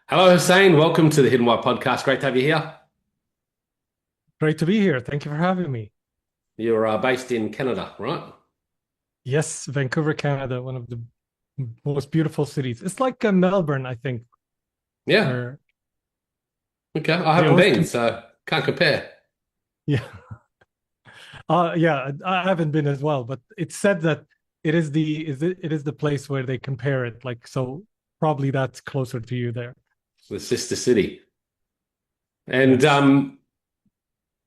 Hello, Hussein. Welcome to the Hidden Why podcast. Great to have you here. Great to be here. Thank you for having me. You're based in Canada, right? Yes, Vancouver, Canada, one of the most beautiful cities. It's like Melbourne, I think, Yeah. where Okay. I they haven't always been, can. so can't compare. Yeah, yeah. I haven't been as well, but it's said that it is the place where they compare it. Like so, probably that's closer to you there. The sister city. And Yes.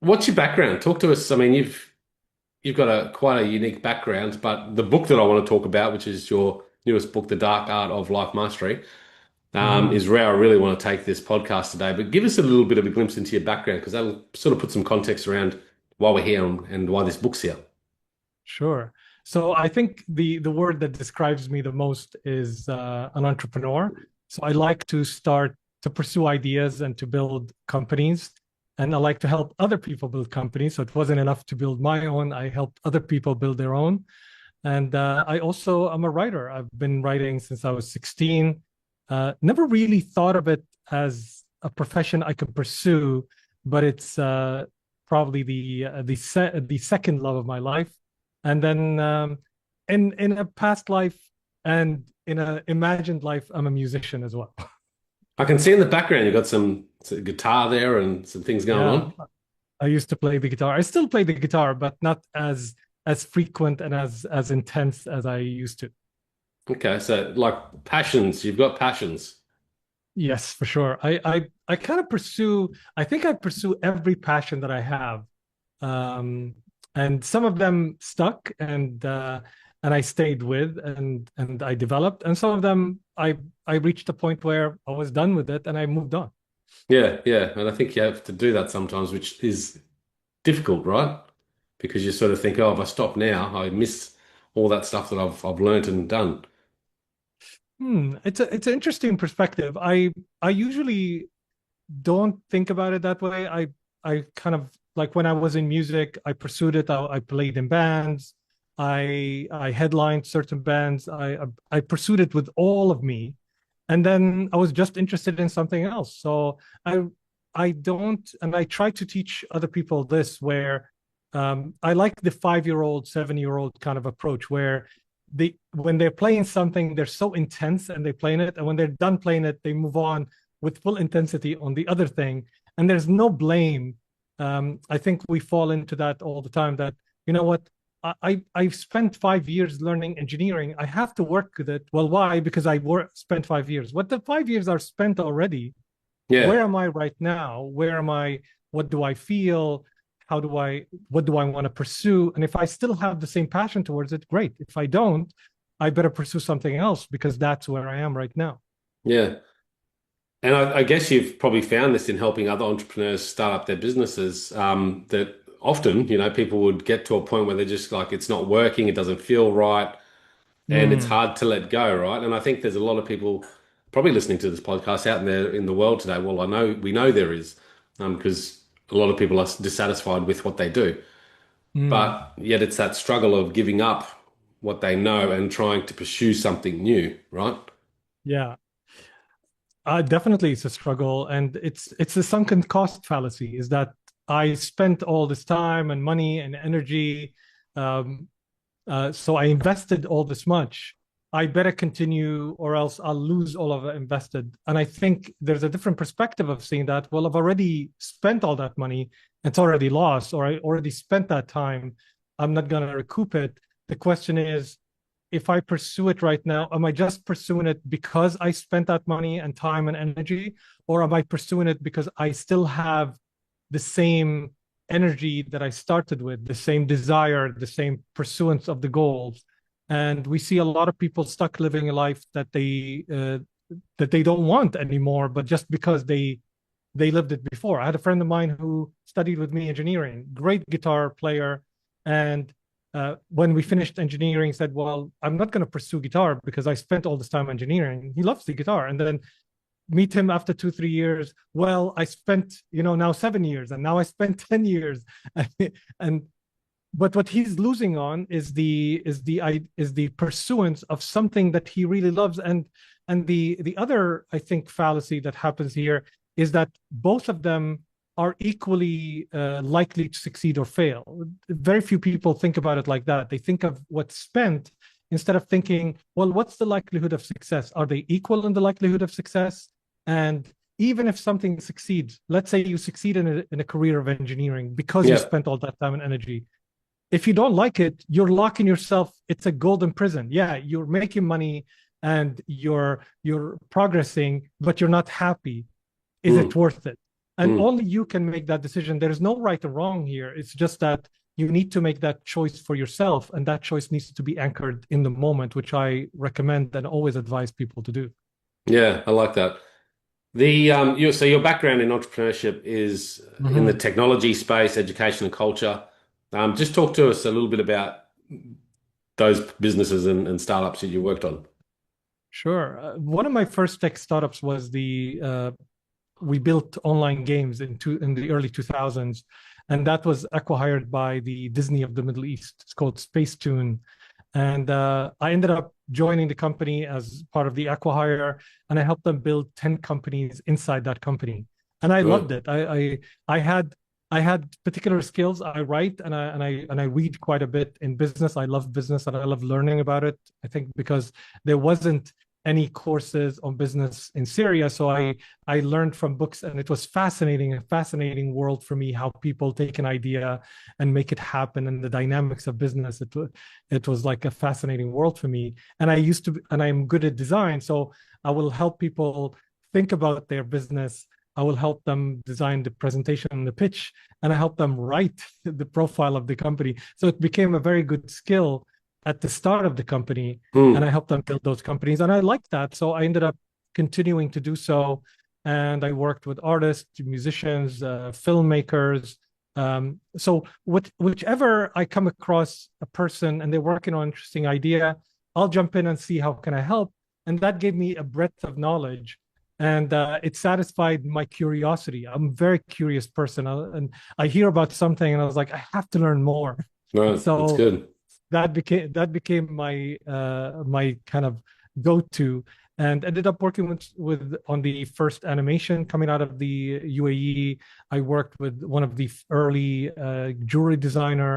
what's your background? Talk to us. I mean, you've got a quite a unique background, but the book that I want to talk about, which is your newest book, The Dark Art of Life Mastery, Mhm. is where I really want to take this podcast today. But give us a little bit of a glimpse into your background because that'll sort of put some context around why we're here and why this book's here. Sure. So I think the word that describes me the most is an entrepreneur. So I like to pursue ideas and to build companies, and I like to help other people build companies. So it wasn't enough to build my own; I helped other people build their own. And I also am a writer. I've been writing since I was 16. Never really thought of it as a profession I could pursue, but it's probably the second love of my life. And then in a past life and in an imagined life, I'm a musician as well. I can see in the background you've got some guitar there and some things going Yeah, on. I used to play the guitar. I still play the guitar, but not as frequent and as intense as I used to. Okay, so like passions, you've got passions. Yes, for sure. I kind of pursue. I think I pursue every passion that I have, um, and some of them stuck, and I stayed with, and I developed, and some of them I reached a point where I was done with it, and I moved on. Yeah, yeah. And I think you have to do that sometimes, which is difficult, right? Because you sort of think, oh, if I stop now, I miss all that stuff that I've learned and done. It's an interesting perspective. I usually don't think about it that way. I kind of like when I was in music, I pursued it. I played in bands. I headlined certain bands. I pursued it with all of me, and then I was just interested in something else. So I I don't, and I try to teach other people this where I like the 5 year old, 7 year old kind of approach where they when they're playing something, they're so intense and they play in it, and when they're done playing it, they move on with full intensity on the other thing, and there's no blame. I think we fall into that all the time. That you know what, I've spent 5 years learning engineering. I have to work with it. Well, why? Because spent 5 years. What the 5 years are spent already. Where Yeah, am I right now? Where am I? What do I feel? How do I? What do I want to pursue? And if I still have the same passion towards it, great. If I don't, I better pursue something else because that's where I am right now. yeah. And I guess you've probably found this in helping other entrepreneurs start up their businesses, that often, people would get to a point where they're just like, it's not working, it doesn't feel right, and it's Mm, hard to let go, right? And I think there's a lot of people probably listening to this podcast out there in the world today. Well, we know there is, because a lot of people are dissatisfied with what they do, mm, but yet it's that struggle of giving up what they know and trying to pursue something new, right? yeah. Definitely, it's a struggle, and it's a sunken cost fallacy. Is that I spent all this time and money and energy, um, so I invested all this much. I better continue, or else I'll lose all of it invested. And I think there's a different perspective of seeing that. Well, I've already spent all that money; it's already lost, or I already spent that time. I'm not going to recoup it. The question is, if I pursue it right now, am I just pursuing it because I spent that money and time and energy? Or am I pursuing it because I still have the same energy that I started with, the same desire, the same pursuance of the goals? And we see a lot of people stuck living a life that they don't want anymore, but just because they lived it before. I had a friend of mine who studied with me engineering, great guitar player, and when we finished engineering, said, "Well, I'm not going to pursue guitar because I spent all this time engineering." He loves the guitar, and then meet him after 2 3 years. Well, I spent now 7 years, and now I spent 10 years, and but what he's losing on is the pursuance of something that he really loves. And the other, I think, fallacy that happens here is that both of them are equally likely to succeed or fail. Very few people think about it like that. They think of what's spent instead of thinking, well, what's the likelihood of success? Are they equal in the likelihood of success? And even if something succeeds, let's say you succeed in a career of engineering because you Yeah. spent all that time and energy. If you don't like it, you're locking yourself. It's a golden prison. Yeah, you're making money and you're progressing, but you're not happy. Is it Mm, worth it? And mm. only you can make that decision. There's no right or wrong here. It's just that you need to make that choice for yourself, and that choice needs to be anchored in the moment, which I recommend and always advise people to do. Yeah, I like that. So your background in entrepreneurship is in the Mhm. technology space, education and culture. Just talk to us a little bit about those businesses and startups that you worked on. Sure. One of my first tech startups was we built online games in the early 2000s, and that was acquired by the Disney of the Middle East. It's called Spacetoon, and I ended up joining the company as part of the acquihire, and I helped them build 10 companies inside that company, and I loved Right. it. I had particular skills. I write and I read quite a bit in business. I love business and I love learning about it. I think because there wasn't any courses on business in Syria, so I learned from books, and it was fascinating, a fascinating world for me, how people take an idea and make it happen, and the dynamics of business. It was like a fascinating world for me. And and I'm good at design, so I will help people think about their business. I will help them design the presentation and the pitch, and I help them write the profile of the company. So it became a very good skill at the start of the company, and I Mm. helped them build those companies. And I liked that. So I ended up continuing to do so. And I worked with artists, musicians, filmmakers. Whichever I come across a person and they're working on an interesting idea, I'll jump in and see how can I help. And that gave me a breadth of knowledge. And it satisfied my curiosity. I'm a very curious person. And I hear about something and I was like, I have to learn more. No, that's So good. that became my kind of go-to, and ended up working with on the first animation coming out of the UAE. I worked with one of the early jewelry designer.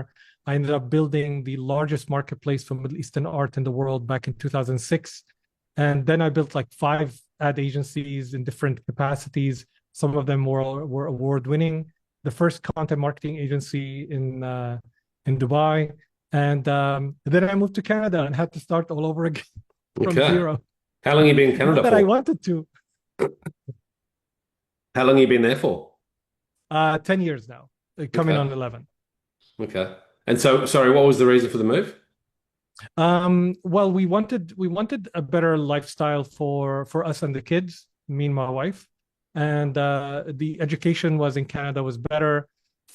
I ended up building the largest marketplace for Middle Eastern art in the world back in 2006, and then I built like 5 ad agencies in different capacities. Some of them were award winning. The first content marketing agency in Dubai, and then I moved to Canada and had to start all over again from Okay. zero. How long you been in Not Canada that I for? wanted to. How long you been there for? 10 years now, coming Okay. on 11. Okay. And so, sorry, what was the reason for the move? Well, we wanted a better lifestyle for us and the kids, me and my wife, and the education was in Canada was better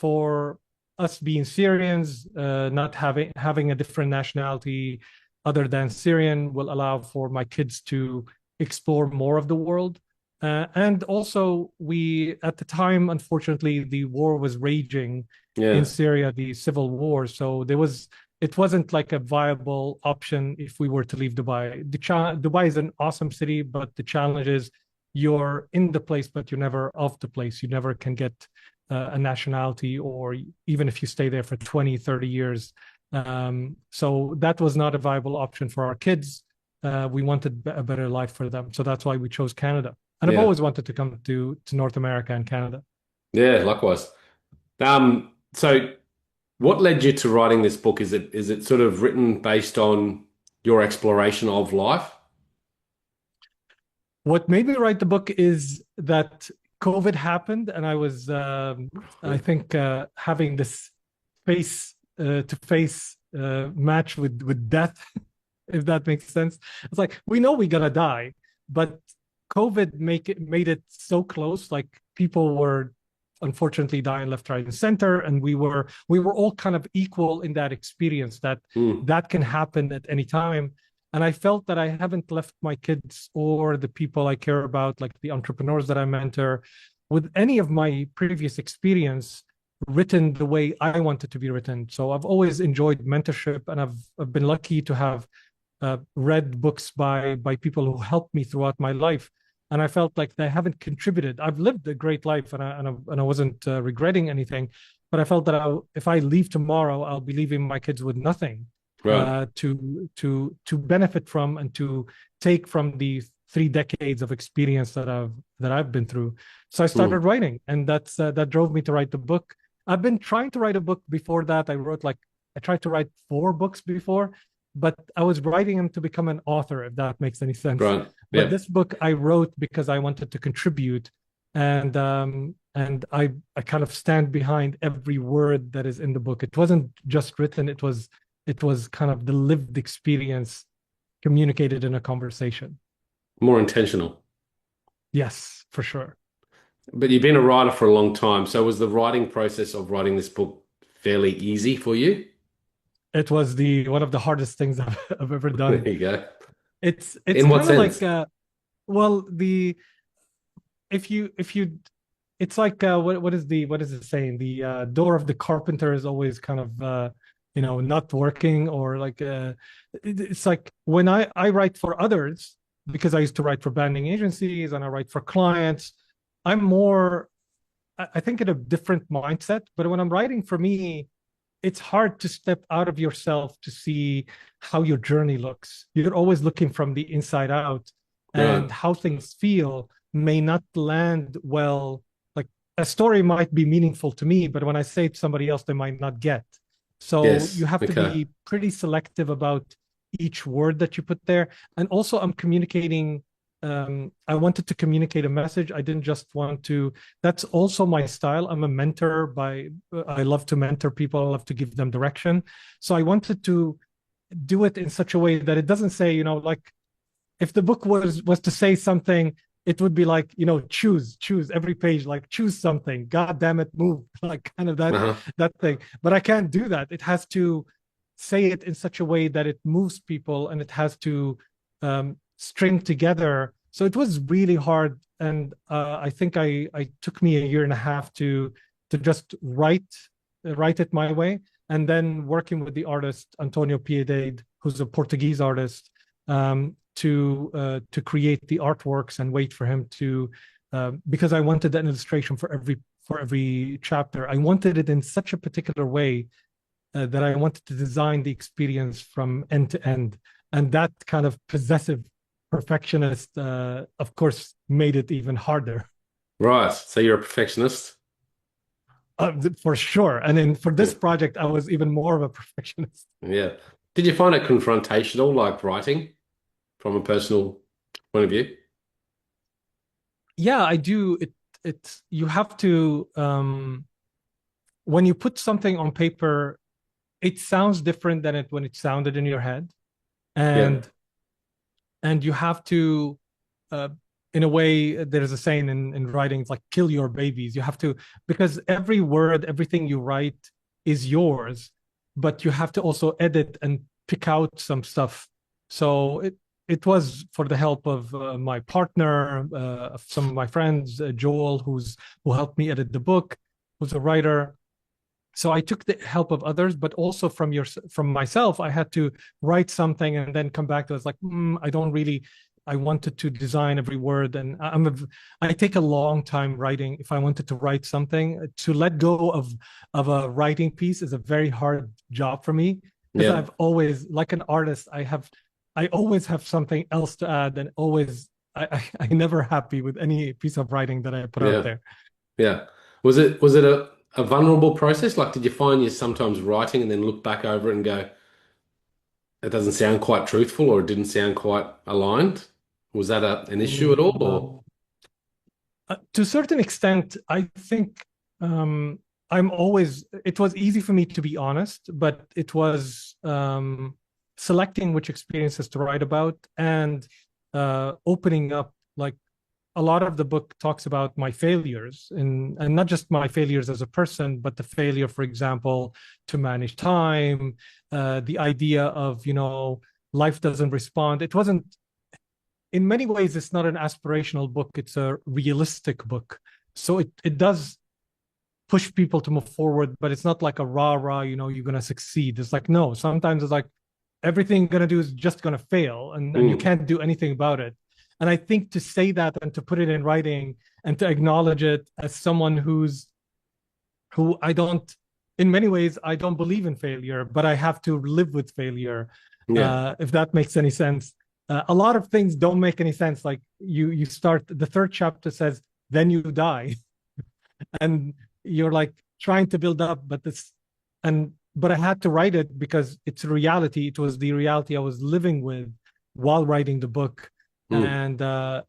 for us being Syrians. Not having a different nationality other than Syrian will allow for my kids to explore more of the world. And also, we at the time, unfortunately, the war was raging in Yeah. Syria, the civil war. So it wasn't like a viable option if we were to leave Dubai. Dubai is an awesome city, but the challenge is you're in the place, but you're never off the place. You never can get a nationality, or even if you stay there for 20, 30 years. So that was not a viable option for our kids. We wanted a better life for them. So that's why we chose Canada. And I've Yeah. always wanted to come to North America and Canada. Yeah, likewise. So what led you to writing this book? Is it sort of written based on your exploration of life? What made me write the book is that COVID happened, and I was, I think, having this face to face match with death, if that makes sense. It's like we know we're gonna die, but COVID made it so close. Like people were unfortunately dying left, right, and center, and we were all kind of equal in that experience that Mm. that can happen at any time. And I felt that I haven't left my kids or the people I care about, like the entrepreneurs that I mentor, with any of my previous experience. written the way I want it to be written. So I've always enjoyed mentorship, and I've been lucky to have read books by people who helped me throughout my life, and I felt like they haven't contributed. I've lived a great life, and I wasn't regretting anything, but I felt that if I leave tomorrow, I'll be leaving my kids with nothing Right. to benefit from and to take from the 3 decades of experience that I've been through. So I started Mm. writing, and that drove me to write the book. I've been trying to write a book before that. I tried to write 4 books before, but I was writing them to become an author, if that makes any sense. Right. But Yeah. this book I wrote because I wanted to contribute, and I kind of stand behind every word that is in the book. It wasn't just written; it was kind of the lived experience communicated in a conversation. More intentional. Yes, for sure. But you've been a writer for a long time. So was the writing process of writing this book fairly easy for you? It was the one of the hardest things I've ever There done. you go. It's In what kind of like sense? well, the if you it's like what is the saying? The door of the carpenter is always kind of not working, or like it's like when I write for others, because I used to write for branding agencies and I write for clients. I'm more, I think, in a different mindset. But when I'm writing for me, it's hard to step out of yourself to see how your journey looks. You're always looking from the inside out, Right. and how things feel may not land well. Like a story might be meaningful to me, but when I say it to somebody else, they might not get. So you Yes. have to Okay. be pretty selective about each word that you put there. And also, I'm communicating. I wanted to communicate a message. I didn't just want to. That's also my style. I'm a mentor by I love to mentor people. I love to give them direction. So I wanted to do it in such a way that it doesn't say, like if the book was to say something, it would be like, choose every page, like choose something. God damn it, move. Like kind of Uh-huh. that thing. But I can't do that. It has to say it in such a way that it moves people, and it has to string together. So it was really hard, and I think I took me a year and a half to just write it my way, and then working with the artist Antonio Piedade, who's a Portuguese artist, to create the artworks and wait for him to because I wanted an illustration for every chapter. I wanted it in such a particular way that I wanted to design the experience from end to end. And that kind of possessive perfectionist, of course, made it even harder. Right. So you're a perfectionist? For sure. And then for Yeah. this project, I was even more of a perfectionist. Yeah. Did you find it confrontational, like writing from a personal point of view? Yeah, I do. It's you have to when you put something on paper, it sounds different than it when it sounded in your head, Yeah. and you have to uh, in a way, there's a saying in writing, it's like kill your babies. You have to, because every word, everything you write is yours, but you have to also edit and pick out some stuff. So it was for the help of my partner, of some of my friends, Joel, who helped me edit the book, who's a writer. So I took the help of others, but also from myself. I had to write something and then come back to it. It's like I don't really. I wanted to design every word, and I take a long time writing. If I wanted to write something, to let go of a writing piece is a very hard job for me, because Yeah. I've always, like an artist, I always have something else to add, and always I never happy with any piece of writing that I put out Yeah. there. Yeah. Was it a vulnerable process? Like, did you find you sometimes writing and then look back over it and go, it doesn't sound quite truthful or it didn't sound quite aligned? Was that an issue at all? Or To a certain extent, I think um, it was easy for me to be honest, but it was selecting which experiences to write about, and opening up. Like a lot of the book talks about my failures, and not just my failures as a person, but the failure, for example, to manage time, the idea of, life doesn't respond. It wasn't, in many ways, it's not an aspirational book, it's a realistic book. So it does push people to move forward, but it's not like a rah rah, you're gonna succeed. It's like, no, sometimes it's like everything you're gonna do is just gonna fail, and you Mm. can't do anything about it. And I think to say that and to put it in writing and to acknowledge it as someone who I don't, in many ways, I don't believe in failure, but I have to live with failure, Yeah. if that makes any sense. A lot of things don't make any sense. Like you start, the third chapter says, then you die. And you're like trying to build up, but I had to write it because it's reality. It was the reality I was living with while writing the book. Mm. And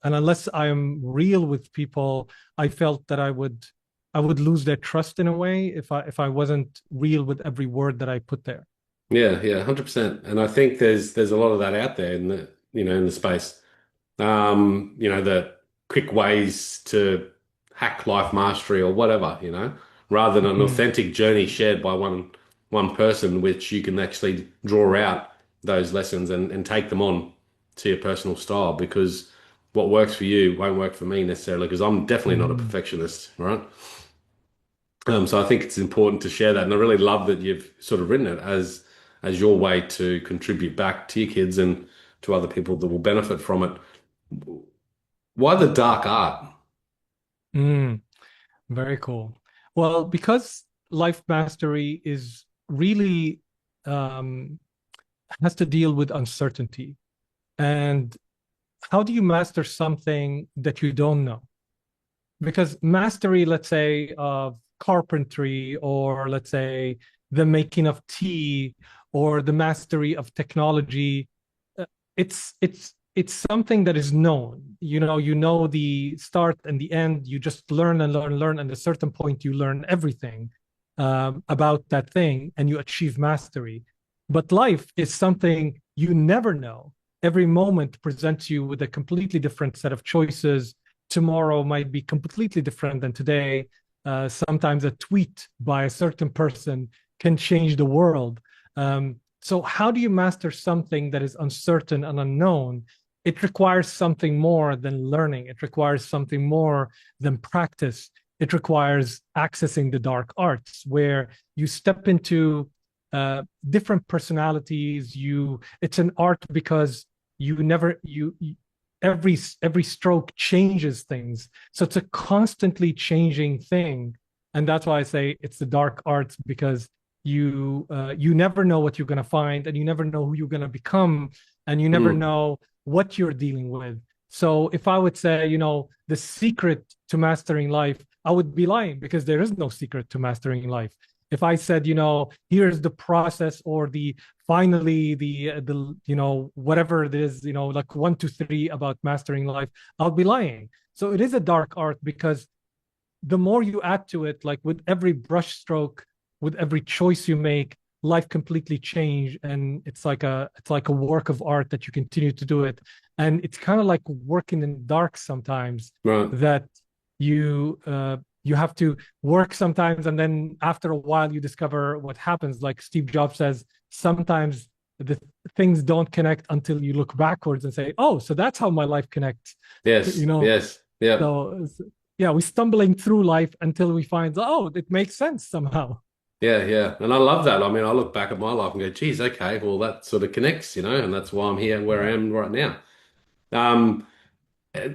unless I'm real with people, I felt that I would lose their trust in a way if I wasn't real with every word that I put there. Yeah, yeah, 100%. And I think there's a lot of that out there in the in the space. The quick ways to hack life mastery or whatever, rather than an Mhm. authentic journey shared by one person, which you can actually draw out those lessons and take them on to your personal style because what works for you won't work for me necessarily because I'm definitely not a Mhm. perfectionist, right? So I think it's important to share that, and I really love that you've sort of written it as your way to contribute back to your kids and to other people that will benefit from it. Why the dark art? Mm. Very cool. Well, because life mastery is really um, has to deal with uncertainty. And how do you master something that you don't know? Because mastery, let's say, of carpentry, or let's say the making of tea, or the mastery of technology, uh, it's something that is known. You know the start and the end. You just learn and learn and learn, and at a certain point, you learn everything about that thing, and you achieve mastery. But life is something you never know. Every moment presents you with a completely different set of choices. Tomorrow might be completely different than today. Sometimes a tweet by a certain person can change the world. So, how do you master something that is uncertain and unknown? It requires something more than learning, it requires something more than practice. It requires accessing the dark arts where you step into different personalities. It's an art because you never you every stroke changes things, so it's a constantly changing thing. And that's why I say it's the dark arts, because you never know what you're going to find, and you never know who you're going to become, and you never Mm, know what you're dealing with. So if I would say, the secret to mastering life, I would be lying, because there is no secret to mastering life. If I said, here's the process, or the finally the whatever it is, like 1 2 3 about mastering life, I'll be lying. So it is a dark art, because the more you add to it, like with every brush stroke, with every choice you make, life completely change, and it's like a work of art that you continue to do it. And it's kind of like working in the dark sometimes, right. that you have to work sometimes, and then after a while you discover what happens. Like Steve Jobs says, sometimes the things don't connect until you look backwards and say, oh, so that's how my life connects. you Yes, know yes, yeah, so yeah, we're stumbling through life until we find, oh, it makes sense somehow. yeah, yeah. And I love that. I mean, I look back at my life and go, geez, okay, well, that sort of connects, and that's why I'm here where I am right now. Um,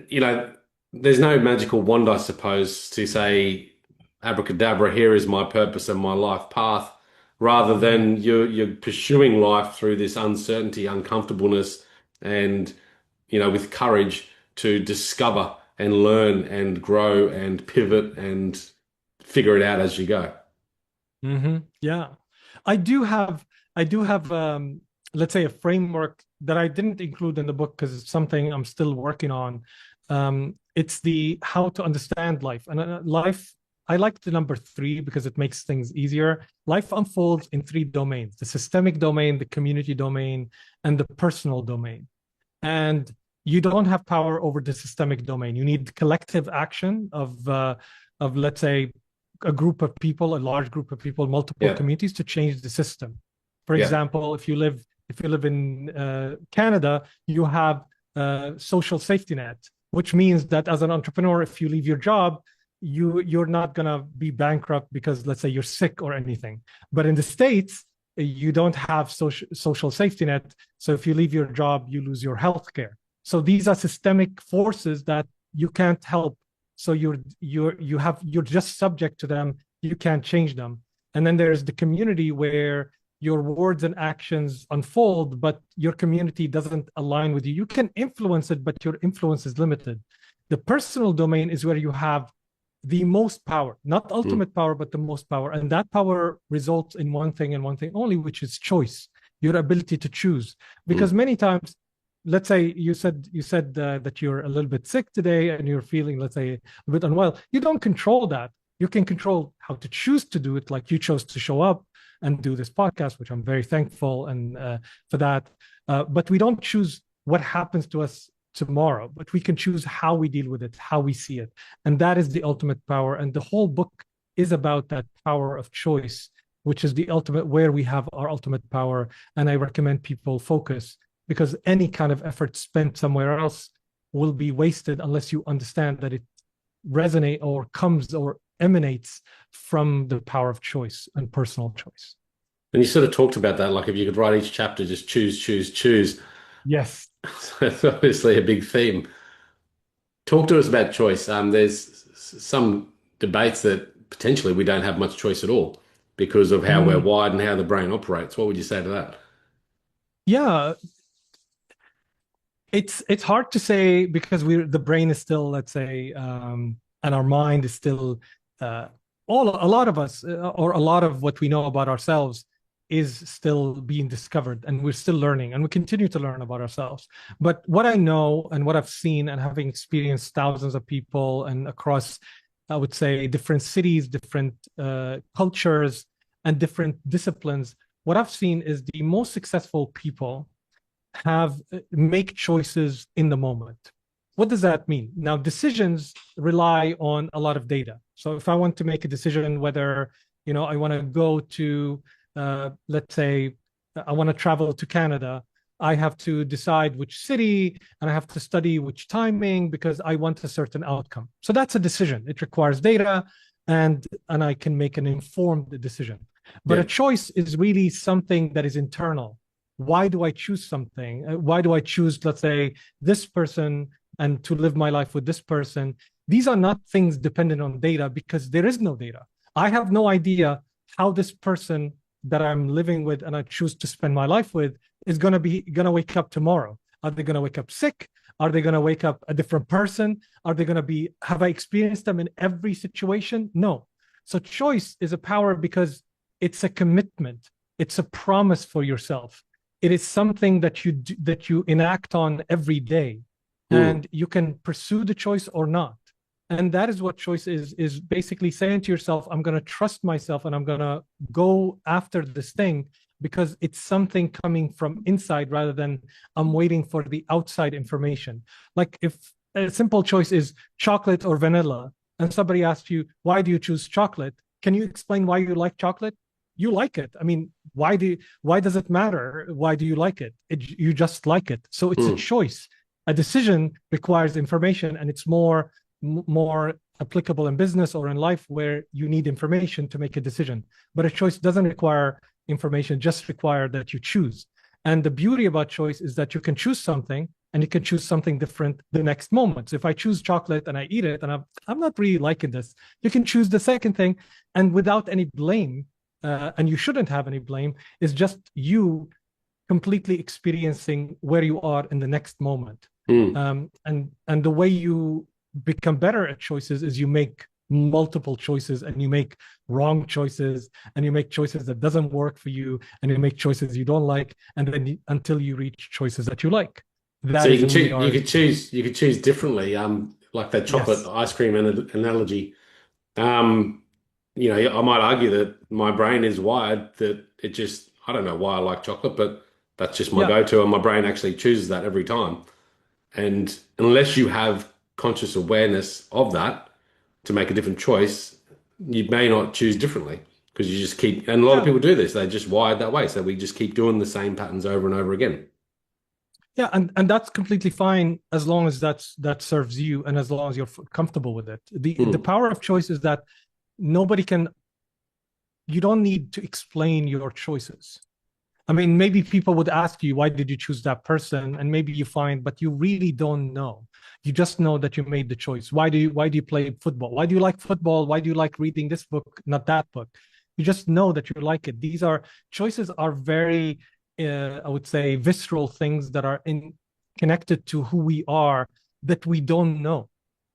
you know, there's no magical wand, I suppose, to say abracadabra, here is my purpose and my life path, rather Mhm. than you're pursuing life through this uncertainty, uncomfortableness, and with courage to discover and learn and grow and pivot and figure it out as you go. Yeah, I do have I do have let's say a framework that I didn't include in the book because it's something I'm still working on. It's the how to understand life. And life, I like the number three because it makes things easier. Life unfolds in three domains: the systemic domain, the community domain, and the personal domain. And you don't have power over the systemic domain. You need collective action of let's say a group of people, a large group of people, multiple Yeah, communities, to change the system. For yeah, example, if you live in Canada, you have social safety net, which means that as an entrepreneur, if you leave your job, you're not gonna be bankrupt because let's say you're sick or anything. But in the States, you don't have social safety net. So if you leave your job, you lose your health care. So these are systemic forces that you can't help. So you're just subject to them. You can't change them. And then there's the community where your words and actions unfold, but your community doesn't align with you. You can influence it, but your influence is limited. The personal domain is where you have the most power, not Mm, ultimate power, but the most power. And that power results in one thing and one thing only, which is choice, your ability to choose. Because mm, many times, let's say you said that you're a little bit sick today and you're feeling, let's say, a bit unwell. You don't control that. You can control how to choose to do it, like you chose to show up and do this podcast, which I'm very thankful and for that. But we don't choose what happens to us tomorrow, but we can choose how we deal with it, how we see it. And that is the ultimate power. And the whole book is about that power of choice, which is the ultimate, where we have our ultimate power. And I recommend people focus, because any kind of effort spent somewhere else will be wasted unless you understand that it resonates or comes or emanates from the power of choice and personal choice. and you sort of talked about that, like if you could write each chapter, just choose, choose, choose. Yes. So it's obviously a big theme. Talk to us about choice. There's some debates that potentially we don't have much choice at all because of how we're Mm. wired and how the brain operates. What would you say to that? Yeah, it's hard to say because we're the brain is still, let's say, and our mind is still all a lot of us or a lot of what we know about ourselves is still being discovered, and we're still learning and we continue to learn about ourselves. But what I know and what I've seen, and having experienced thousands of people and across, I would say, different cities, different cultures, and different disciplines, what I've seen is the most successful people have make choices in the moment. What does that mean? Now, decisions rely on a lot of data. So if I want to make a decision whether, I want to go to, let's say, I want to travel to Canada, I have to decide which city and I have to study which timing because I want a certain outcome. So that's a decision. It requires data, and I can make an informed decision. But a Yeah. choice is really something that is internal. Why do I choose something? Why do I choose, let's say, this person and to live my life with this person? These are not things dependent on data because there is no data. I have no idea how this person that I'm living with and I choose to spend my life with is going to wake up tomorrow. Are they going to wake up sick? Are they going to wake up a different person? Are they going to be, have I experienced them in every situation? No. So choice is a power because it's a commitment. It's a promise for yourself. It is something that you enact on every day, Mm. and you can pursue the choice or not. And that is what choice is basically saying to yourself, I'm going to trust myself and I'm going to go after this thing because it's something coming from inside rather than I'm waiting for the outside information. Like if a simple choice is chocolate or vanilla, and somebody asks you, why do you choose chocolate? Can you explain why you like chocolate? You like it. I mean, why does it matter? Why do you like it? You just like it. So it's a Mm. choice. A decision requires information, and it's more applicable in business or in life where you need information to make a decision. But a choice doesn't require information, just require that you choose. And the beauty about choice is that you can choose something and you can choose something different the next moment. So if I choose chocolate and I eat it and I'm not really liking this, you can choose the second thing, and without any blame, and you shouldn't have any blame, is just you completely experiencing where you are in the next moment. Mm. And the way you become better at choices is you make multiple choices and you make wrong choices and you make choices that doesn't work for you and you make choices you don't like, and then until you reach choices that you like. So That you is can really choose, our you could choose differently. Like that chocolate yes. ice cream analogy. Um, I might argue that my brain is wired that it just, I don't know why I like chocolate, but that's just my Yeah. go-to, and my brain actually chooses that every time. And unless you have conscious awareness of that to make a different choice, you may not choose differently because you just keep, and a lot of Yeah. people do this, they're just wired that way. So we just keep doing the same patterns over and over again. Yeah, and that's completely fine as long as that serves you and as long as you're comfortable with it. The Mm. power of choice is that nobody can, you don't need to explain your choices. I mean, maybe people would ask you, why did you choose that person? And maybe you find, but you really don't know. You just know that you made the choice. Why do you play football? Why do you like football? Why do you like reading this book, not that book? You just know that you like it. These are choices are very, I would say, visceral things that are in connected to who we are that we don't know.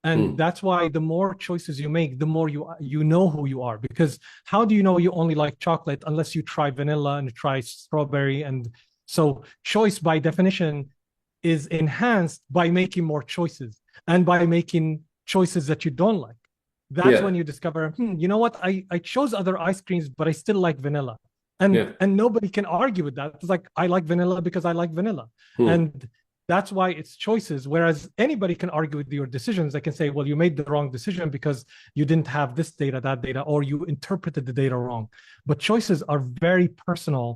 And Mm. that's why the more choices you make, the more you know who you are. Because how do you know you only like chocolate unless you try vanilla and try strawberry? And so choice by definition is enhanced by making more choices and by making choices that you don't like. That's Yeah. when you discover, you know what? I chose other ice creams, but I still like vanilla. Yeah. And nobody can argue with that. It's like I like vanilla because I like vanilla. Mm. And that's why it's choices. Whereas anybody can argue with your decisions. They can say, well, you made the wrong decision because you didn't have this data, that data, or you interpreted the data wrong. But choices are very personal.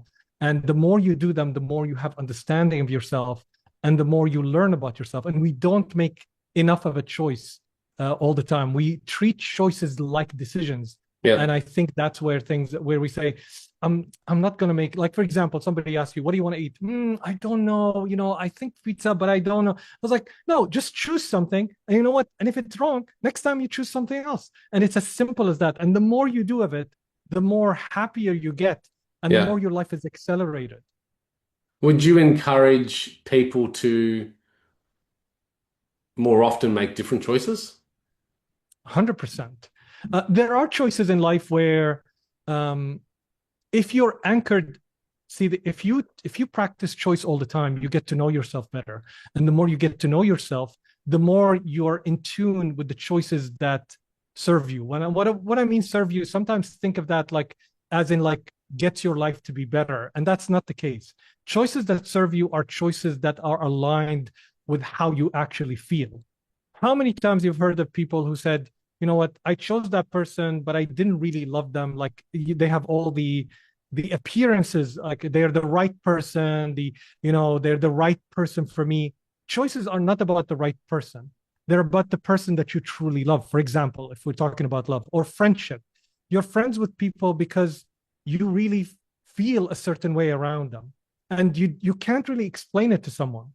And the more you do them, the more you have understanding of yourself and the more you learn about yourself. And we don't make enough of a choice all the time. We treat choices like decisions. Yeah. And I think that's where we say, I'm not gonna make, like, for example, somebody asks you, what do you want to eat? I don't know. I think pizza, but I don't know. I was like, no, just choose something. And you know what? And if it's wrong, next time you choose something else. And it's as simple as that. And the more you do of it, the more happier you get, and the Yeah. more your life is accelerated. Would you encourage people to more often make different choices? 100%. There are choices in life where, um, if you're anchored, see, if you practice choice all the time, you get to know yourself better, and the more you get to know yourself, the more you're in tune with the choices that serve you. What I mean serve you, sometimes think of that like as in like gets your life to be better, and that's not the case. Choices that serve you are choices that are aligned with how you actually feel. How many times you've heard of people who said, you know what, I chose that person, but I didn't really love them. Like they have all the appearances, like they're the right person, they're the right person for me. Choices are not about the right person. They're about the person that you truly love. For example, if we're talking about love or friendship, you're friends with people because you really feel a certain way around them. And you can't really explain it to someone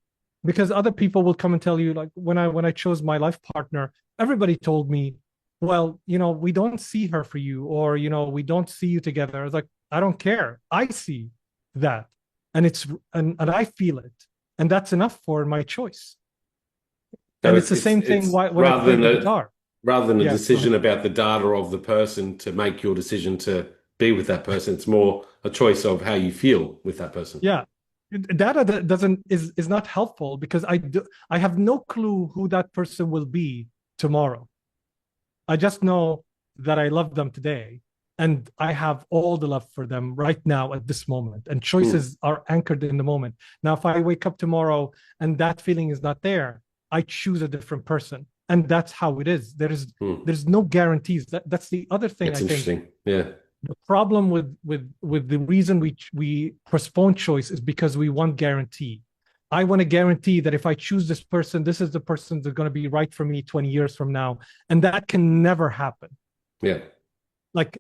because other people will come and tell you, like when I chose my life partner, everybody told me, well, we don't see her for you, or we don't see you together. I was like, I don't care. I see that, and I feel it, and that's enough for my choice. So And it's it's the it's same thing it's when I played the guitar. rather than a Yeah, go ahead. decision about the data of the person to make your decision to be with that person. It's more a choice of how you feel with that person. Yeah, data that doesn't is not helpful because I have no clue who that person will be tomorrow. I just know that I love them today, and I have all the love for them right now at this moment. And Hmm. choices are anchored in the moment. Now, if I wake up tomorrow and that feeling is not there, I choose a different person. And that's how it is. Hmm. There's no guarantees. That's the other thing That's I think. interesting. Yeah. The problem with the reason we postpone choice is because we want guarantee. I want to guarantee that if I choose this person, this is the person that's going to be right for me 20 years from now. And that can never happen. Yeah. Like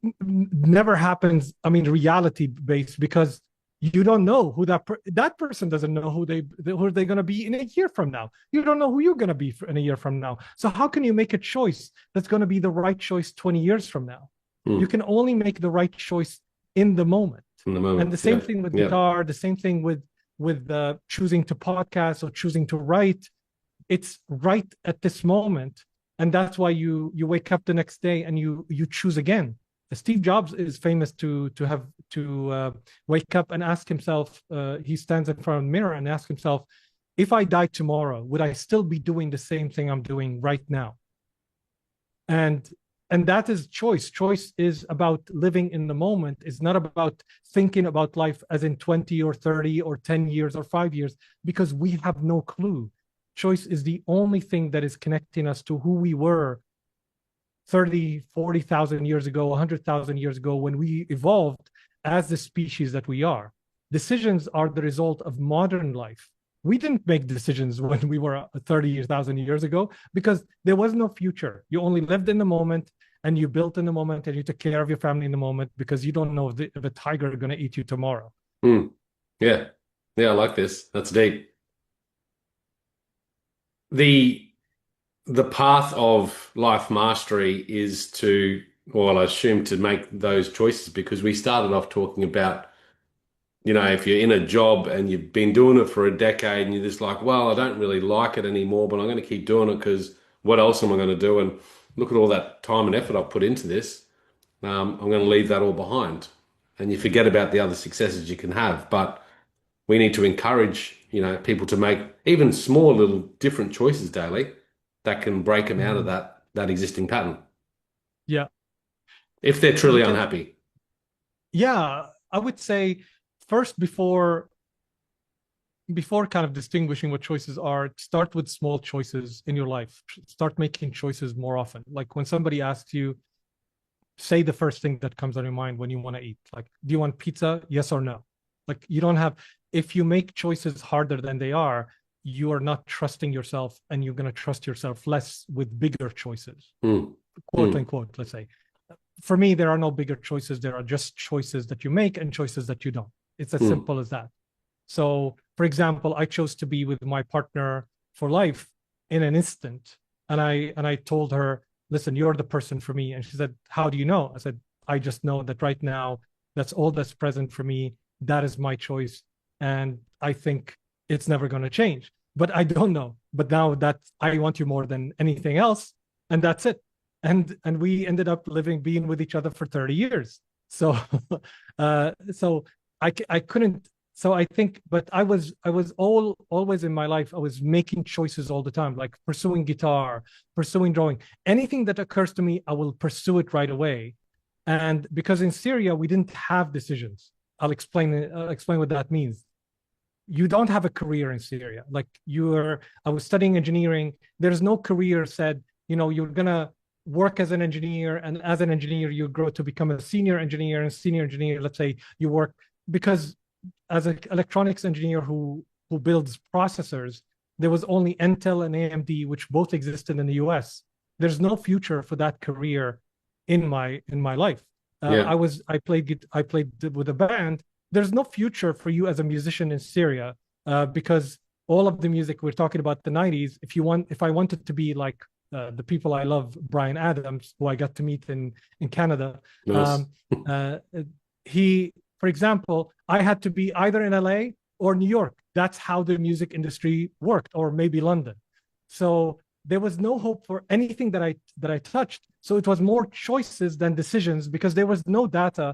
never happens. I mean, reality based, because you don't know who that person doesn't know who they're going to be in a year from now. You don't know who you're going to be in a year from now. So how can you make a choice that's going to be the right choice 20 years from now? You Hmm. can only make the right choice in the moment. In the And the moment. same Yeah. thing with Yeah. guitar, the same thing with choosing to podcast or choosing to write. It's right at this moment, and that's why you wake up the next day and you choose again. Steve Jobs is famous to have to wake up and ask himself. He stands in front of the mirror and asks himself, "If I die tomorrow, would I still be doing the same thing I'm doing right now?" And that is choice. Choice is about living in the moment. It's not about thinking about life as in 20 or 30 or 10 years or 5 years, because we have no clue. Choice is the only thing that is connecting us to who we were 30, 40,000 years ago, 100,000 years ago, when we evolved as the species that we are. Decisions are the result of modern life. We didn't make decisions when we were 30,000 years ago because there was no future. You only lived in the moment and you built in the moment and you took care of your family in the moment because you don't know if a tiger is going to eat you tomorrow. Hmm. Yeah. Yeah, I like this. That's deep. The the path of life mastery is to, well, I assume to make those choices because we started off talking about, if you're in a job and you've been doing it for a decade and you're just like, well, I don't really like it anymore, but I'm going to keep doing it because what else am I going to do? And look at all that time and effort I've put into this. I'm going to leave that all behind. And you forget about the other successes you can have. But we need to encourage, people to make even small little different choices daily that can break them out of Mhm. that existing pattern Yeah, if they're you truly can. unhappy. Yeah, I would say first before kind of distinguishing what choices are, start with small choices in your life. Start making choices more often. Like when somebody asks you, say the first thing that comes on your mind when you want to eat. Like, do you want pizza? Yes or no? Like, you don't have, if you make choices harder than they are, you are not trusting yourself and you're going to trust yourself less with bigger choices, Mm, quote mm, unquote, let's say. For me, there are no bigger choices. There are just choices that you make and choices that you don't. It's as mm, simple as that. So, for example, I chose to be with my partner for life in an instant, and I told her, "Listen, you're the person for me." And she said, "How do you know?" I said, "I just know that right now, that's all that's present for me. That is my choice, and I think it's never going to change. But I don't know. But now that I want you more than anything else, and that's it." And we ended up being with each other for 30 years. So, so I couldn't, so I think, but I was always in my life, I was making choices all the time, like pursuing guitar, pursuing drawing. Anything that occurs to me, I will pursue it right away. And because in Syria we didn't have decisions. I'll explain what that means. You don't have a career in Syria. Like I was studying engineering. There's no career said, you're gonna work as an engineer, and as an engineer, you grow to become a senior engineer, and senior engineer, let's say you work, because as an electronics engineer who builds processors, there was only Intel and AMD, which both existed in the US. There's no future for that career in my life. yeah. I played with a band. There's no future for you as a musician in Syria, because all of the music we're talking about the 90s. If I wanted to be like the people I love, Brian Adams, who I got to meet in Canada, Nice. um, uh, he, for example, I had to be either in LA or New York. That's how the music industry worked, or maybe London. So there was no hope for anything that I touched. So it was more choices than decisions because there was no data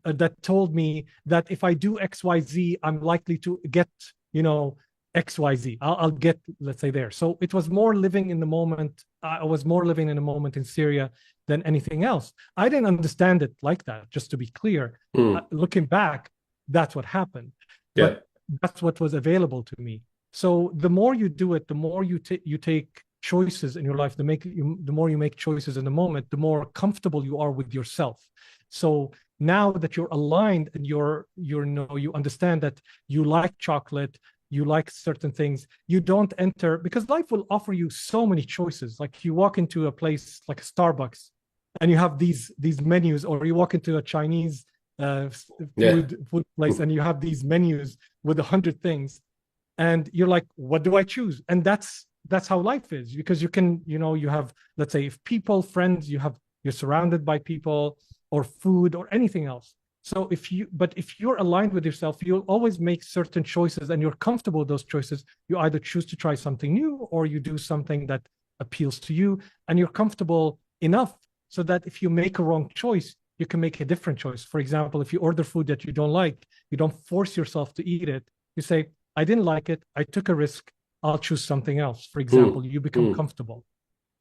that told me that if I do XYZ, I'm likely to get, XYZ. I'll get, let's say, there. So it was more living in the moment. I was more living in the moment in Syria than anything else. I didn't understand it like that, just to be clear. Mm, Looking back, that's what happened. yeah. But that's what was available to me. So the more you do it, the more you take choices in your life, the more you make choices in the moment, the more comfortable you are with yourself. So now that you're aligned and you understand that you like chocolate, you like certain things, you don't enter, because life will offer you so many choices. Like you walk into a place like a Starbucks and you have these menus, or you walk into a Chinese uh, Yeah. food place and you have these menus with 100 things, and you're like, what do I choose? And that's how life is, because you have, let's say, if people, friends, you're surrounded by people, or food, or anything else. So if you're aligned with yourself, you'll always make certain choices and you're comfortable with those choices. You either choose to try something new or you do something that appeals to you, and you're comfortable enough so that if you make a wrong choice, you can make a different choice. For example, if you order food that you don't like, you don't force yourself to eat it. You say, I didn't like it. I took a risk. I'll choose something else. For Mm, example, you become mm, comfortable.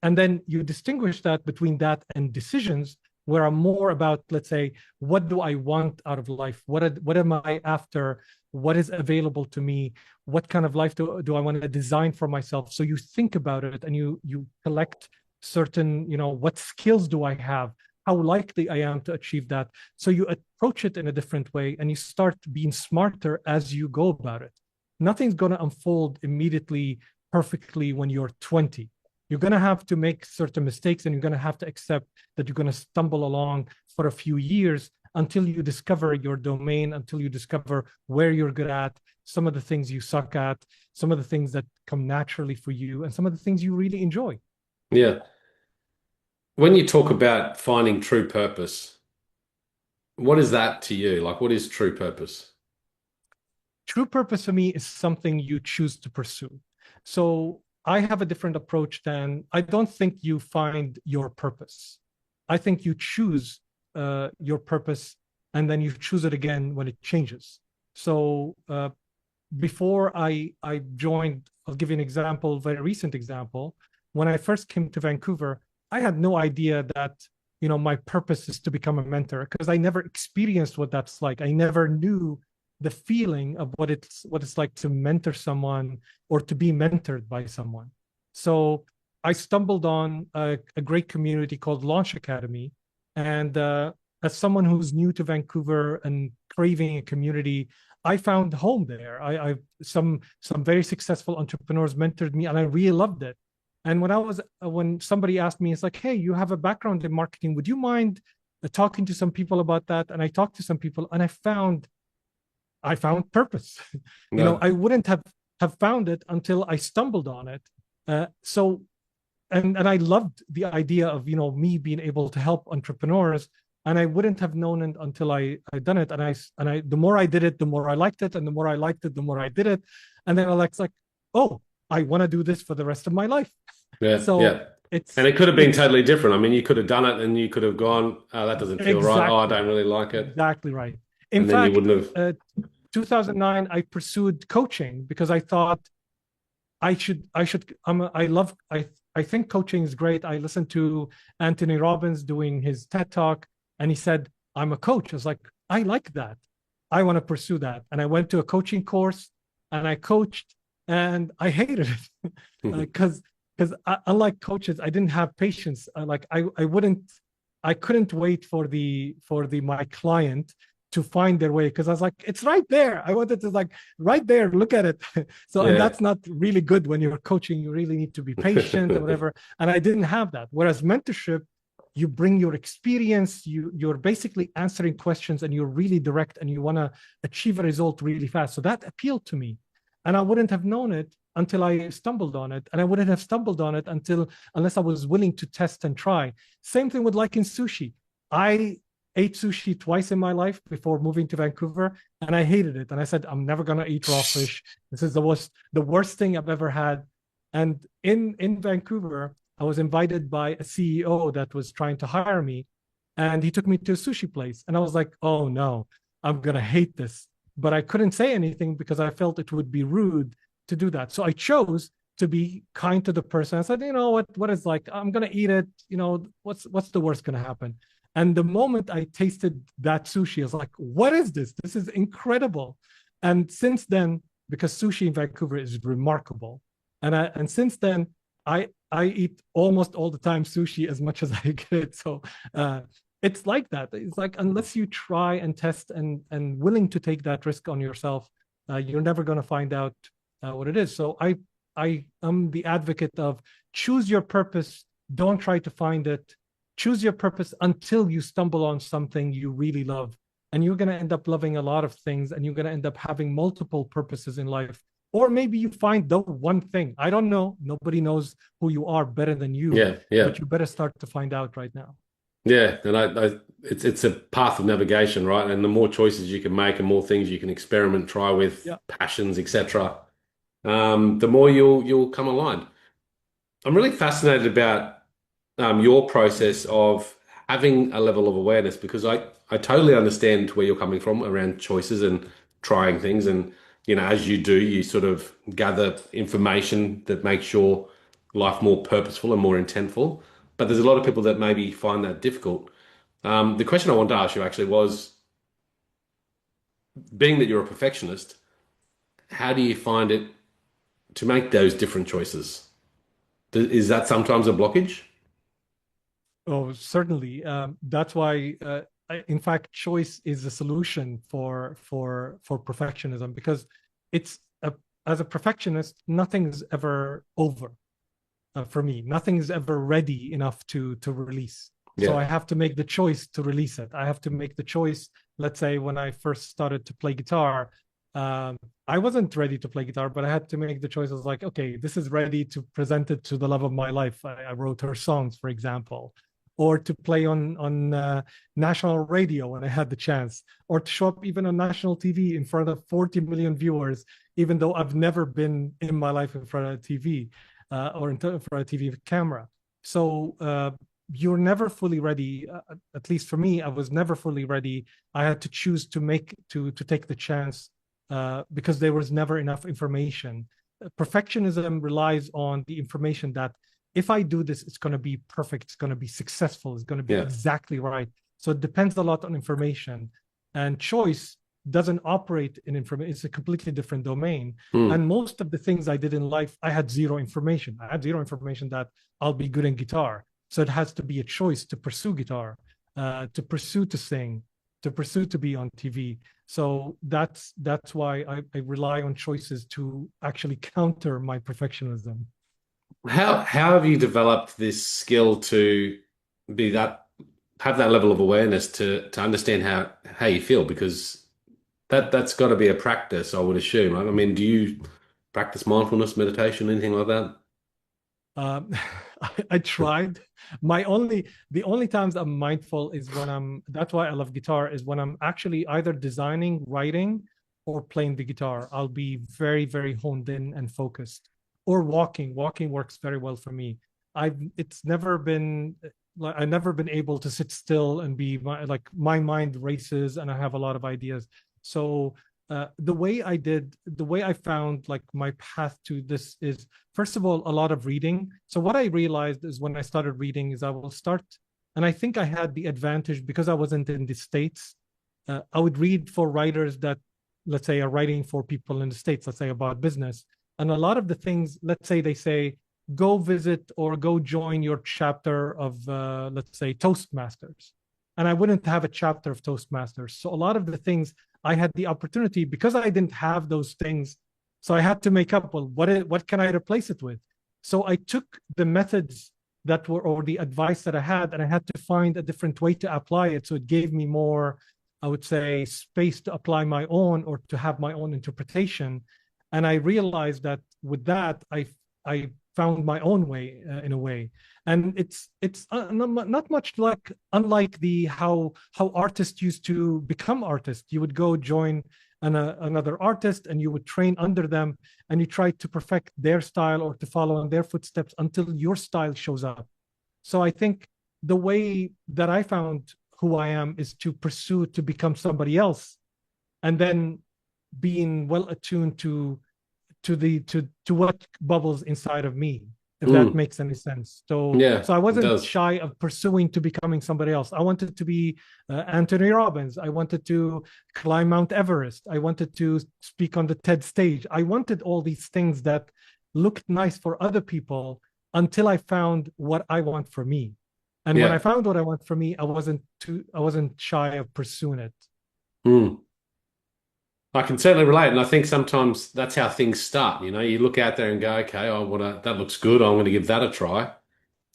And then you distinguish that between that and decisions, where are more about, let's say, what do I want out of life? What am I after? What is available to me? What kind of life do I want to design for myself? So you think about it and you collect certain, what skills do I have? How likely I am to achieve that? So you approach it in a different way and you start being smarter as you go about it. nothing's going to unfold immediately perfectly when you're 20. You're going to have to make certain mistakes, and you're going to have to accept that you're going to stumble along for a few years until you discover your domain, until you discover where you're good at, some of the things you suck at, some of the things that come naturally for you, and some of the things you really enjoy. Yeah. When you talk about finding true purpose, what is that to you? Like, what is true purpose? True purpose for me is something you choose to pursue. So I have a different approach than, I don't think you find your purpose. I think you choose your purpose, and then you choose it again when it changes. So before I joined, I'll give you an example, very recent example. When I first came to Vancouver, I had no idea that my purpose is to become a mentor, because I never experienced what that's like. I never knew the feeling of what it's like to mentor someone or to be mentored by someone. So I stumbled on a great community called Launch Academy, and as someone who's new to Vancouver and craving a community, I found home there. I some very successful entrepreneurs mentored me, and I really loved it. And when somebody asked me, it's like, hey, you have a background in marketing. Would you mind talking to some people about that? And I talked to some people, and I found purpose. No. I wouldn't have found it until I stumbled on it. So and I loved the idea of me being able to help entrepreneurs, and I wouldn't have known it until I done it. And I the more I did it, the more I liked it, and the more I liked it, the more I did it, and then I like, oh, I want to do this for the rest of my life. Yeah, So yeah. And it's it could have been it's totally different. I mean, you could have done it and you could have gone, oh, that doesn't feel right. Oh, I exactly don't really like it. exactly right. In And then you fact, wouldn't have. 2009, I pursued coaching because I thought I think coaching is great. I listened to Anthony Robbins doing his TED talk, and he said, I'm a coach. I was like, I like that. I want to pursue that. And I went to a coaching course, and I coached, and I hated it because unlike coaches, I didn't have patience. I couldn't wait for the my client to find their way, because I was like, it's right there. I wanted to, like, right there, look at it. So, and Yeah. that's not really good when you're coaching. You really need to be patient or whatever. And I didn't have that. Whereas mentorship, you bring your experience, you're basically answering questions, and you're really direct, and you want to achieve a result really fast. So that appealed to me. And I wouldn't have known it until I stumbled on it. And I wouldn't have stumbled on it unless I was willing to test and try. Same thing with liking sushi. I ate sushi twice in my life before moving to Vancouver, and I hated it. And I said, I'm never gonna eat raw fish. This is the worst thing I've ever had. And in Vancouver, I was invited by a CEO that was trying to hire me, and he took me to a sushi place. And I was like, oh no, I'm gonna hate this. But I couldn't say anything because I felt it would be rude to do that. So I chose to be kind to the person. I said, what is, like, I'm gonna eat it. What's the worst gonna happen? And the moment I tasted that sushi, I was like, what is this? This is incredible. And since then, because sushi in Vancouver is remarkable, and since then, I eat almost all the time sushi as much as I get it. So it's like that. It's like, unless you try and test and willing to take that risk on yourself, you're never going to find out what it is. So I am the advocate of choose your purpose. Don't try to find it. Choose your purpose until you stumble on something you really love. And you're going to end up loving a lot of things, and you're going to end up having multiple purposes in life. Or maybe you find the one thing. I don't know. Nobody knows who you are better than you, Yeah, yeah. but you better start to find out right now. Yeah. And it's a path of navigation, right? And the more choices you can make and more things you can experiment, try with Yeah. passions, etc., the more you'll come aligned. I'm really fascinated about your process of having a level of awareness, because I totally understand where you're coming from around choices and trying things. And, as you do, you sort of gather information that makes your life more purposeful and more intentful. But there's a lot of people that maybe find that difficult. The question I wanted to ask you actually was, being that you're a perfectionist, how do you find it to make those different choices? Is that sometimes a blockage? Oh, certainly. That's why, in fact, choice is a solution for perfectionism, because it's as a perfectionist, nothing's ever over for me. Nothing's ever ready enough to release. So Yeah. I have to make the choice to release it. I have to make the choice. Let's say when I first started to play guitar, I wasn't ready to play guitar, but I had to make the choice. I was like, okay, this is ready to present it to the love of my life. I wrote her songs, for example, or to play on national radio when I had the chance, or to show up even on national TV in front of 40 million viewers, even though I've never been in my life in front of TV or in front of a TV camera. So you're never fully ready. At least for me, I was never fully ready. I had to choose to take the chance because there was never enough information. Perfectionism relies on the information that if I do this, it's going to be perfect, it's going to be successful, it's going to be Yeah. exactly right. So it depends a lot on information. And choice doesn't operate in information, it's a completely different domain. Mm. And most of the things I did in life, I had zero information. I had zero information that I'll be good in guitar. So it has to be a choice to pursue guitar, to pursue to sing, to pursue to be on TV. So that's why I rely on choices to actually counter my perfectionism. How have you developed this skill to be that have that level of awareness to understand how you feel? Because that's got to be a practice, I would assume. Right? I mean, do you practice mindfulness, meditation, anything like that? Um, I tried. The only times I'm mindful is when that's why I love guitar, is when I'm actually either designing, writing, or playing the guitar. I'll be very, very honed in and focused. Or walking. Walking works very well for me. It's never been like I've never been able to sit still and be like my mind races and I have a lot of ideas. So the way I found like my path to this is first of all a lot of reading. So what I realized is when I started reading is I will start, and I think I had the advantage because I wasn't in the States. I would read for writers that, let's say, are writing for people in the States, let's say about business. And a lot of the things, let's say they say, go visit or go join your chapter of, let's say, Toastmasters. And I wouldn't have a chapter of Toastmasters. So a lot of the things I had the opportunity because I didn't have those things. So I had to make up, well, what can I replace it with? So I took the methods that were, or the advice that I had, and I had to find a different way to apply it. So it gave me more, I would say, space to apply my own or to have my own interpretation. And I realized that with that, I found my own way in a way, and it's not much like unlike the how artists used to become artists. You would go join another artist and you would train under them and you try to perfect their style or to follow in their footsteps until your style shows up. So I think the way that I found who I am is to pursue to become somebody else, and then being well attuned to what bubbles inside of me, if that Mm. makes any sense. So Yeah, I it wasn't does. shy of pursuing to becoming somebody else. I wanted to be Anthony Robbins. I wanted to climb Mount Everest. I wanted to speak on the TED stage. I wanted all these things that looked nice for other people until I found what I want for me. And when I Yeah. found what I want for me, I wasn't shy of pursuing it. Mm. I can certainly relate, and I think sometimes that's how things start. You know, you look out there and go, okay, I want to, that looks good. I'm going to give that a try.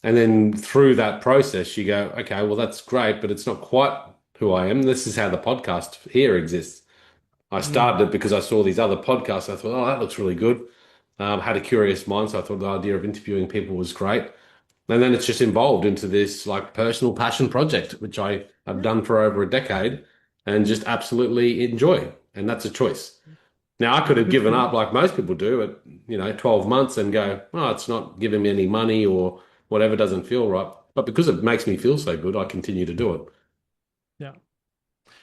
And then through that process, you go, okay, well, that's great, but it's not quite who I am. This is how the podcast here exists. I Mm, started it because I saw these other podcasts. I thought, oh, that looks really good. Had a curious mind, so I thought the idea of interviewing people was great. And then it's just evolved into this like personal passion project, which I have yeah. done for over a decade and just absolutely enjoy. And that's a choice. Now, I could have Good for given you. up like most people do at, 12 months and go, oh, it's not giving me any money or whatever doesn't feel right. But because it makes me feel so good, I continue to do it. Yeah.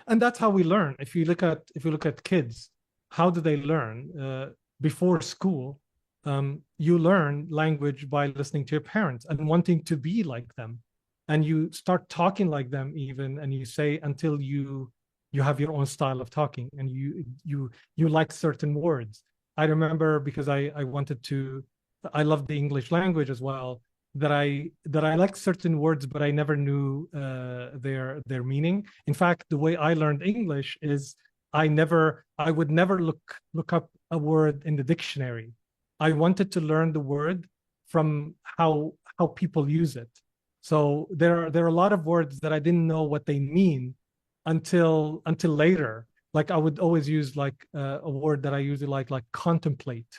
And that's how we learn. If you look at kids, how do they learn? Before school, you learn language by listening to your parents and wanting to be like them, and you start talking like them even, and you say until you have your own style of talking, and you like certain words. I remember because I wanted to, I love the English language as well. That I like certain words, but I never knew their meaning. In fact, the way I learned English is I would never look up a word in the dictionary. I wanted to learn the word from how people use it. So there are a lot of words that I didn't know what they mean until later. Like I would always use like a word that I usually like contemplate,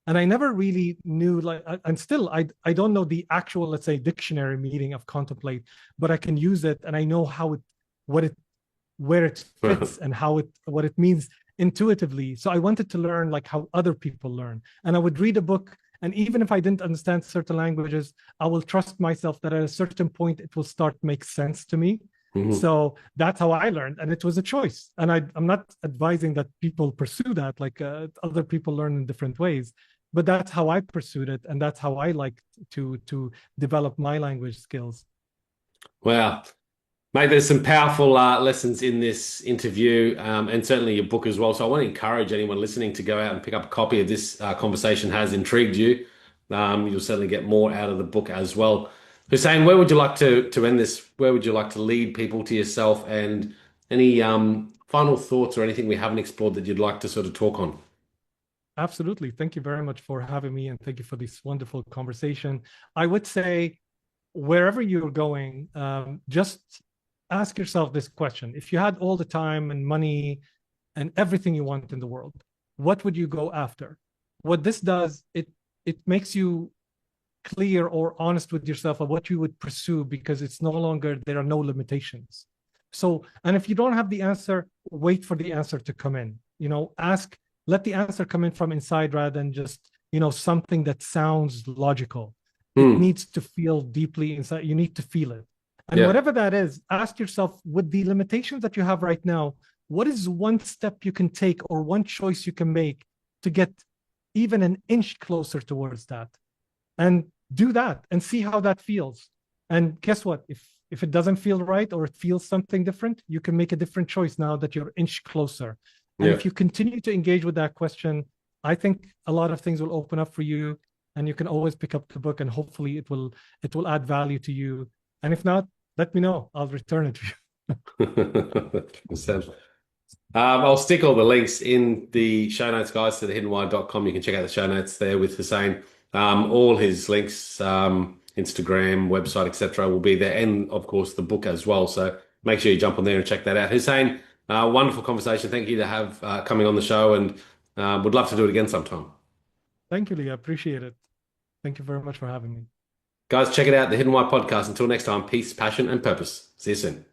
and I never really knew like and still I don't know the actual, let's say, dictionary meaning of contemplate, but I can use it and I know how it what it where it fits and how it what it means intuitively. So I wanted to learn like how other people learn, and I would read a book, and even if I didn't understand certain languages, I will trust myself that at a certain point it will start to make sense to me. Mhm. So that's how I learned, and it was a choice. And I'm not advising that people pursue that, like other people learn in different ways, but that's how I pursued it, and that's how I like to develop my language skills. Wow. Mate, there's some powerful lessons in this interview, and certainly your book as well. So I want to encourage anyone listening to go out and pick up a copy of this. Conversation has intrigued you. You'll certainly get more out of the book as well. Hussein, where would you like to end this? Where would you like to lead people to yourself, and any final thoughts or anything we haven't explored that you'd like to sort of talk on? Absolutely. Thank you very much for having me, and thank you for this wonderful conversation. I would say, wherever you're going, just ask yourself this question. If you had all the time and money and everything you want in the world, what would you go after? What this does, it makes you clear or honest with yourself of what you would pursue, because it's no longer, there are no limitations. So, and if you don't have the answer, wait for the answer to come in. Ask, let the answer come in from inside rather than just, something that sounds logical. It Hmm. needs to feel deeply inside. You need to feel it. And Yeah. whatever that is, ask yourself, with the limitations that you have right now, what is one step you can take or one choice you can make to get even an inch closer towards that? And do that and see how that feels. And guess what? If it doesn't feel right or it feels something different, you can make a different choice now that you're an inch closer. And Yeah. if you continue to engage with that question, I think a lot of things will open up for you, and you can always pick up the book, and hopefully it will add value to you. And if not, let me know. I'll return it to you. So, I'll stick all the links in the show notes, guys, to thehiddenwhy.com. You can check out the show notes there with Hussein. All his links, Instagram, website, etc., will be there, and of course the book as well. So make sure you jump on there and check that out. Hussein, wonderful conversation. Thank you to have coming on the show, and would love to do it again sometime. Thank you, Lee. I appreciate it. Thank you very much for having me. Guys, check it out, the Hidden Why podcast. Until next time, peace, passion, and purpose. See you soon.